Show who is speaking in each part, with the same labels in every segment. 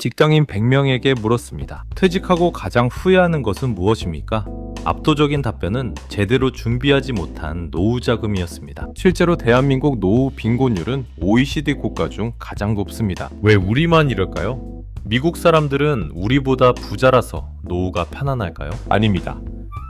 Speaker 1: 직장인 100명에게 물었습니다. 퇴직하고 가장 후회하는 것은 무엇입니까? 압도적인 답변은 제대로 준비하지 못한 노후 자금이었습니다. 실제로 대한민국 노후 빈곤율은 OECD 국가 중 가장 높습니다. 왜 우리만 이럴까요? 미국 사람들은 우리보다 부자라서 노후가 편안할까요? 아닙니다.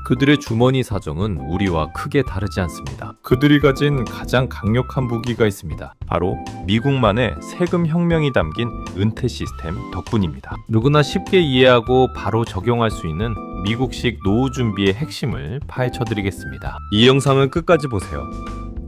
Speaker 1: 그들의 주머니 사정은 우리와 크게 다르지 않습니다. 그들이 가진 가장 강력한 무기가 있습니다. 바로 미국만의 세금 혁명이 담긴 은퇴 시스템 덕분입니다. 누구나 쉽게 이해하고 바로 적용할 수 있는 미국식 노후 준비의 핵심을 파헤쳐드리겠습니다. 이 영상은 끝까지 보세요.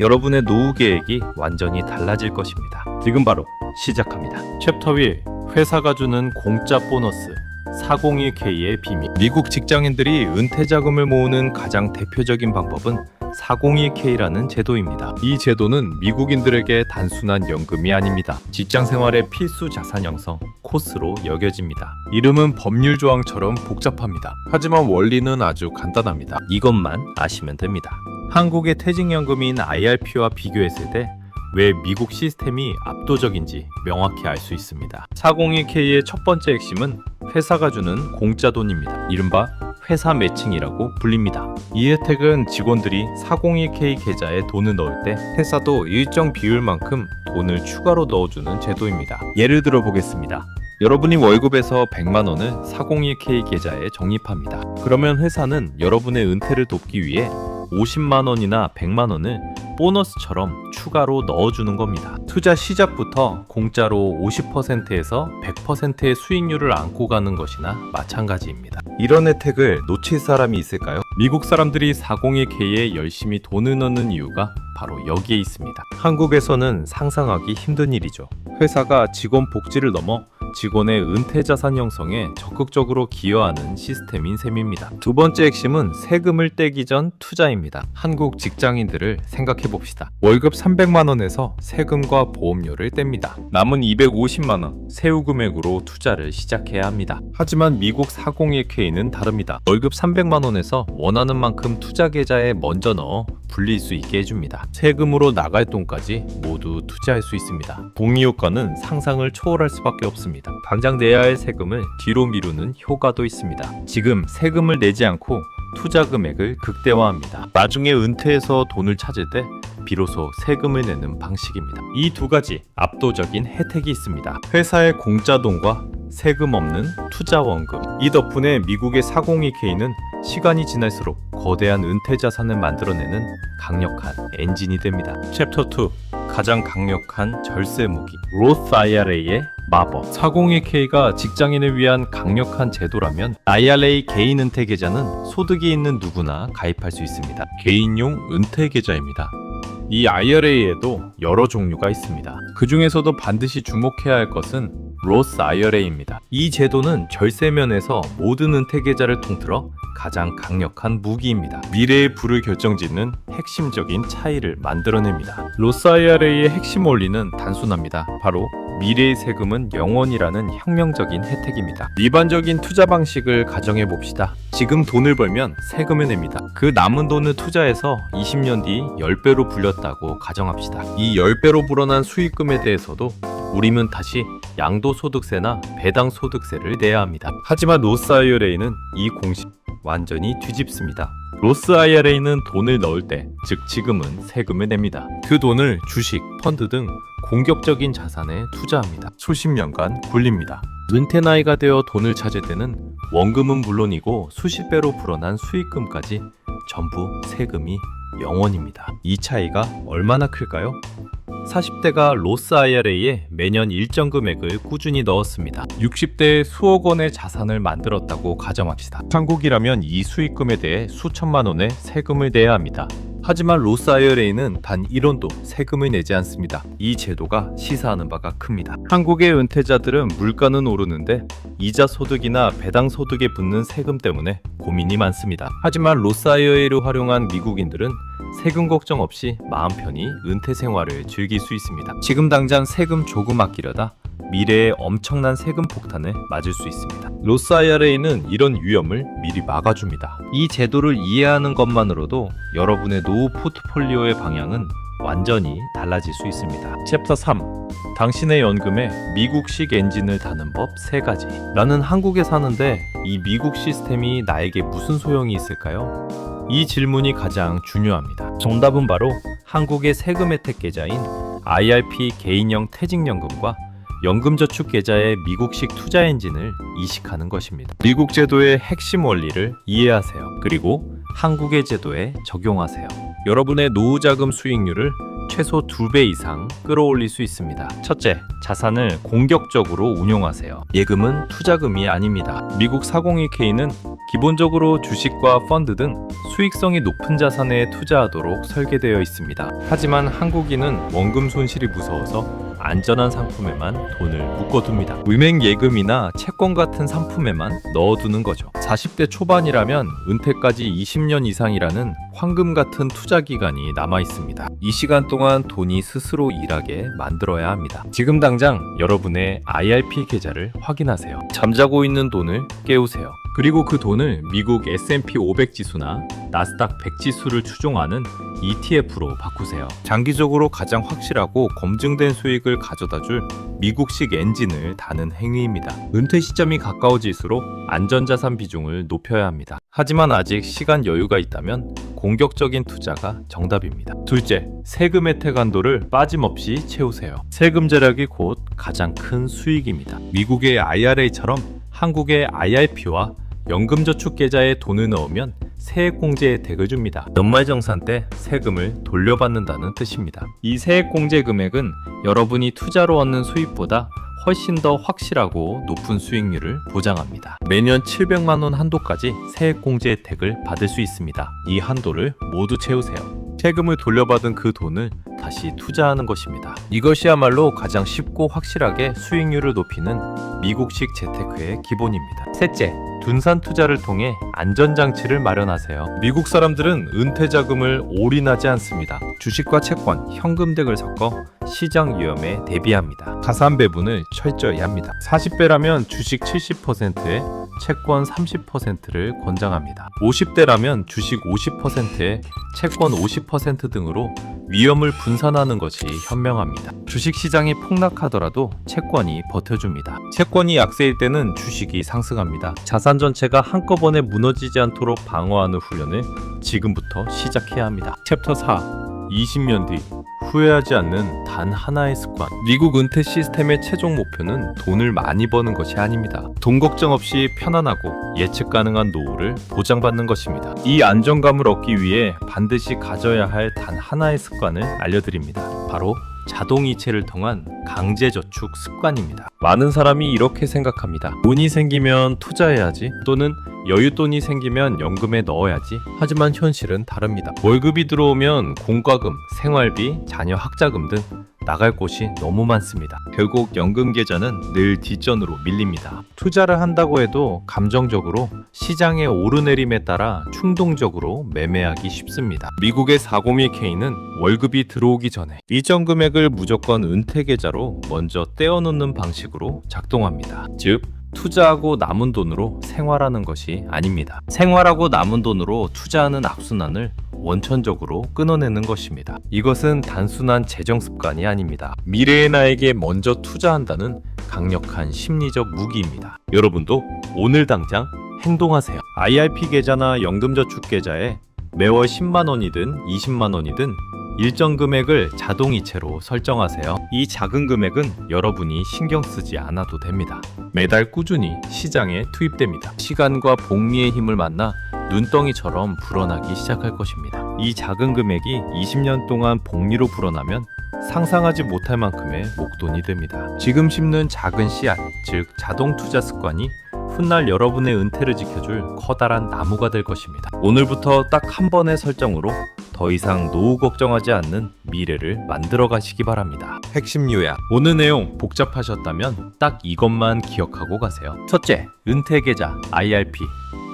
Speaker 1: 여러분의 노후 계획이 완전히 달라질 것입니다. 지금 바로 시작합니다. 챕터 1. 회사가 주는 공짜 보너스 401k의 비밀. 미국 직장인들이 은퇴 자금을 모으는 가장 대표적인 방법은 401k라는 제도입니다. 이 제도는 미국인들에게 단순한 연금이 아닙니다. 직장 생활의 필수 자산 형성 코스로 여겨집니다. 이름은 법률 조항처럼 복잡합니다. 하지만 원리는 아주 간단합니다. 이것만 아시면 됩니다. 한국의 퇴직연금인 IRP와 비교했을 때 왜 미국 시스템이 압도적인지 명확히 알 수 있습니다. 401k의 첫 번째 핵심은 회사가 주는 공짜 돈입니다. 이른바 회사 매칭이라고 불립니다. 이 혜택은 직원들이 401k 계좌에 돈을 넣을 때 회사도 일정 비율만큼 돈을 추가로 넣어주는 제도입니다. 예를 들어 보겠습니다. 여러분이 월급에서 100만 원을 401k 계좌에 적립합니다. 그러면 회사는 여러분의 은퇴를 돕기 위해 50만 원이나 100만 원을 보너스처럼 추가로 넣어주는 겁니다. 투자 시작부터 공짜로 50%에서 100%의 수익률을 안고 가는 것이나 마찬가지입니다. 이런 혜택을 놓칠 사람이 있을까요? 미국 사람들이 401k에 열심히 돈을 넣는 이유가 바로 여기에 있습니다. 한국에서는 상상하기 힘든 일이죠. 회사가 직원 복지를 넘어 직원의 은퇴 자산 형성에 적극적으로 기여하는 시스템인 셈입니다. 두 번째 핵심은 세금을 떼기 전 투자입니다. 한국 직장인들을 생각해 봅시다. 월급 300만 원에서 세금과 보험료를 뗍니다. 남은 250만 원 세후 금액으로 투자를 시작해야 합니다. 하지만 미국 401k는 다릅니다. 월급 300만 원에서 원하는 만큼 투자 계좌에 먼저 넣어 불릴 수 있게 해줍니다. 세금으로 나갈 돈까지 모두 투자할 수 있습니다. 복리 효과는 상상을 초월할 수밖에 없습니다. 당장 내야 할 세금을 뒤로 미루는 효과도 있습니다. 지금 세금을 내지 않고 투자 금액을 극대화합니다. 나중에 은퇴해서 돈을 찾을 때 비로소 세금을 내는 방식입니다. 이 두 가지 압도적인 혜택이 있습니다. 회사의 공짜 돈과 세금 없는 투자 원금. 이 덕분에 미국의 401k는 시간이 지날수록 거대한 은퇴 자산을 만들어내는 강력한 엔진이 됩니다. 챕터 2. 가장 강력한 절세 무기. 로스 IRA의 마법. 401k가 직장인을 위한 강력한 제도라면 IRA 개인 은퇴 계좌는 소득이 있는 누구나 가입할 수 있습니다. 개인용 은퇴 계좌입니다. 이 IRA에도 여러 종류가 있습니다. 그 중에서도 반드시 주목해야 할 것은 로스 IRA입니다. 이 제도는 절세면에서 모든 은퇴 계좌를 통틀어 가장 강력한 무기입니다. 미래의 부를 결정짓는 핵심적인 차이를 만들어냅니다. 로스 IRA의 핵심 원리는 단순합니다. 바로 미래의 세금은 영원이라는 혁명적인 혜택입니다. 일반적인 투자 방식을 가정해 봅시다. 지금 돈을 벌면 세금을 냅니다. 그 남은 돈을 투자해서 20년 뒤 10배로 불렸다고 가정합시다. 이 10배로 불어난 수익금에 대해서도 우리는 다시 양도소득세나 배당소득세를 내야 합니다. 하지만 로스 IRA는 이 공식 완전히 뒤집습니다. 로스 IRA는 돈을 넣을 때, 즉 지금은 세금을 냅니다. 그 돈을 주식, 펀드 등 공격적인 자산에 투자합니다. 수십 년간 굴립니다. 은퇴 나이가 되어 돈을 찾을 때는 원금은 물론이고 수십 배로 불어난 수익금까지 전부 세금이 0원입니다. 이 차이가 얼마나 클까요? 40대가 로스 IRA에 매년 일정 금액을 꾸준히 넣었습니다. 60대에 수억 원의 자산을 만들었다고 가정합시다. 한국이라면 이 수익금에 대해 수천만 원의 세금을 내야 합니다. 하지만 로스 IRA는 단 1원도 세금을 내지 않습니다. 이 제도가 시사하는 바가 큽니다. 한국의 은퇴자들은 물가는 오르는데 이자 소득이나 배당 소득에 붙는 세금 때문에 고민이 많습니다. 하지만 로스 IRA를 활용한 미국인들은 세금 걱정 없이 마음 편히 은퇴 생활을 즐길 수 있습니다. 지금 당장 세금 조금 아끼려다 미래의 엄청난 세금 폭탄을 맞을 수 있습니다. 로스 IRA는 이런 위험을 미리 막아줍니다. 이 제도를 이해하는 것만으로도 여러분의 노후 포트폴리오의 방향은 완전히 달라질 수 있습니다. 챕터 3. 당신의 연금에 미국식 엔진을 다는 법 3가지. 나는 한국에 사는데 이 미국 시스템이 나에게 무슨 소용이 있을까요? 이 질문이 가장 중요합니다. 정답은 바로 한국의 세금 혜택 계좌인 IRP 개인형 퇴직연금과 연금저축 계좌의 미국식 투자 엔진을 이식하는 것입니다. 미국 제도의 핵심 원리를 이해하세요. 그리고 한국의 제도에 적용하세요. 여러분의 노후자금 수익률을 최소 2배 이상 끌어올릴 수 있습니다. 첫째, 자산을 공격적으로 운용하세요. 예금은 투자금이 아닙니다. 미국 401k는 기본적으로 주식과 펀드 등 수익성이 높은 자산에 투자하도록 설계되어 있습니다. 하지만 한국인은 원금 손실이 무서워서 안전한 상품에만 돈을 묶어둡니다. 은행 예금이나 채권 같은 상품에만 넣어두는 거죠. 40대 초반이라면 은퇴까지 20년 이상이라는 황금 같은 투자 기간이 남아 있습니다. 이 시간 동안 돈이 스스로 일하게 만들어야 합니다. 지금 당장 여러분의 IRP 계좌를 확인하세요. 잠자고 있는 돈을 깨우세요. 그리고 그 돈을 미국 S&P 500 지수나 나스닥 100 지수를 추종하는 ETF로 바꾸세요. 장기적으로 가장 확실하고 검증된 수익을 가져다줄 미국식 엔진을 다는 행위입니다. 은퇴 시점이 가까워질수록 안전자산 비중을 높여야 합니다. 하지만 아직 시간 여유가 있다면 공격적인 투자가 정답입니다. 둘째, 세금 혜택 한도를 빠짐없이 채우세요. 세금 절약이 곧 가장 큰 수익입니다. 미국의 IRA처럼 한국의 IRP와 연금저축 계좌에 돈을 넣으면 세액공제 혜택을 줍니다. 연말정산 때 세금을 돌려받는다는 뜻입니다. 이 세액공제 금액은 여러분이 투자로 얻는 수입보다 훨씬 더 확실하고 높은 수익률을 보장합니다. 매년 700만 원 한도까지 세액공제 혜택을 받을 수 있습니다. 이 한도를 모두 채우세요. 세금을 돌려받은 그 돈을 다시 투자하는 것입니다. 이것이야말로 가장 쉽고 확실하게 수익률을 높이는 미국식 재테크의 기본입니다. 셋째, 분산 투자를 통해 안전장치를 마련하세요. 미국 사람들은 은퇴 자금을 올인하지 않습니다. 주식과 채권, 현금 등을 섞어 시장 위험에 대비합니다. 가산 배분을 철저히 합니다. 40배라면 주식 70%에 채권 30%를 권장합니다. 50대라면 주식 50%에 채권 50% 등으로 위험을 분산하는 것이 현명합니다. 주식시장이 폭락하더라도 채권이 버텨줍니다. 채권이 약세일 때는 주식이 상승합니다. 자산 전체가 한꺼번에 무너지지 않도록 방어하는 훈련을 지금부터 시작해야 합니다. 챕터 4. 20년 뒤 후회하지 않는 단 하나의 습관. 미국 은퇴 시스템의 최종 목표는 돈을 많이 버는 것이 아닙니다. 돈 걱정 없이 편안하고 예측 가능한 노후를 보장받는 것입니다. 이 안정감을 얻기 위해 반드시 가져야 할 단 하나의 습관을 알려드립니다. 바로 자동이체를 통한 강제저축 습관입니다. 많은 사람이 이렇게 생각합니다. 돈이 생기면 투자해야지, 또는 여윳돈이 생기면 연금에 넣어야지. 하지만 현실은 다릅니다. 월급이 들어오면 공과금, 생활비, 자녀 학자금 등 나갈 곳이 너무 많습니다. 결국 연금 계좌는 늘 뒷전으로 밀립니다. 투자를 한다고 해도 감정적으로 시장의 오르내림에 따라 충동적으로 매매하기 쉽습니다. 미국의 401k는 월급이 들어오기 전에 이전 금액을 무조건 은퇴 계좌로 먼저 떼어놓는 방식으로 작동합니다. 즉, 투자하고 남은 돈으로 생활하는 것이 아닙니다. 생활하고 남은 돈으로 투자하는 악순환을 원천적으로 끊어내는 것입니다. 이것은 단순한 재정 습관이 아닙니다. 미래의 나에게 먼저 투자한다는 강력한 심리적 무기입니다. 여러분도 오늘 당장 행동하세요. IRP 계좌나 연금저축 계좌에 매월 10만 원이든 20만 원이든 일정 금액을 자동이체로 설정하세요. 이 작은 금액은 여러분이 신경 쓰지 않아도 됩니다. 매달 꾸준히 시장에 투입됩니다. 시간과 복리의 힘을 만나 눈덩이처럼 불어나기 시작할 것입니다. 이 작은 금액이 20년 동안 복리로 불어나면 상상하지 못할 만큼의 목돈이 됩니다. 지금 심는 작은 씨앗, 즉 자동 투자 습관이 훗날 여러분의 은퇴를 지켜줄 커다란 나무가 될 것입니다. 오늘부터 딱 한 번의 설정으로 더 이상 노후 걱정하지 않는 미래를 만들어 가시기 바랍니다. 핵심 요약. 오늘 내용 복잡하셨다면 딱 이것만 기억하고 가세요. 첫째, 은퇴 계좌 IRP.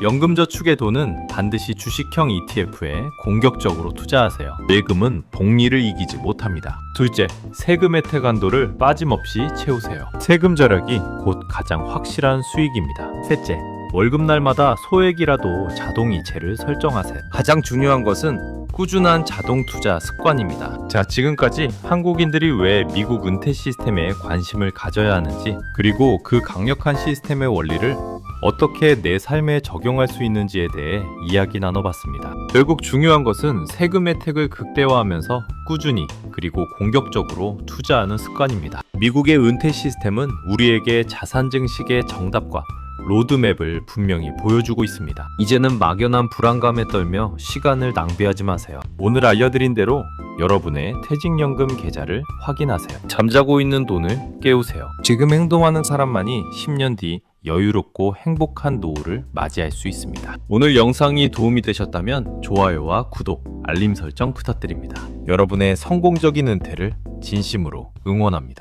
Speaker 1: 연금저축의 돈은 반드시 주식형 ETF에 공격적으로 투자하세요. 예금은 복리를 이기지 못합니다. 둘째, 세금 혜택 한도를 빠짐없이 채우세요. 세금 절약이 곧 가장 확실한 수익입니다. 셋째, 월급날마다 소액이라도 자동 이체를 설정하세요. 가장 중요한 것은 꾸준한 자동 투자 습관입니다. 자, 지금까지 한국인들이 왜 미국 은퇴 시스템에 관심을 가져야 하는지, 그리고 그 강력한 시스템의 원리를 어떻게 내 삶에 적용할 수 있는지에 대해 이야기 나눠봤습니다. 결국 중요한 것은 세금 혜택을 극대화하면서 꾸준히 그리고 공격적으로 투자하는 습관입니다. 미국의 은퇴 시스템은 우리에게 자산 증식의 정답과 로드맵을 분명히 보여주고 있습니다. 이제는 막연한 불안감에 떨며 시간을 낭비하지 마세요. 오늘 알려드린 대로 여러분의 퇴직연금 계좌를 확인하세요. 잠자고 있는 돈을 깨우세요. 지금 행동하는 사람만이 10년 뒤 여유롭고 행복한 노후를 맞이할 수 있습니다. 오늘 영상이 도움이 되셨다면 좋아요와 구독, 알림 설정 부탁드립니다. 여러분의 성공적인 은퇴를 진심으로 응원합니다.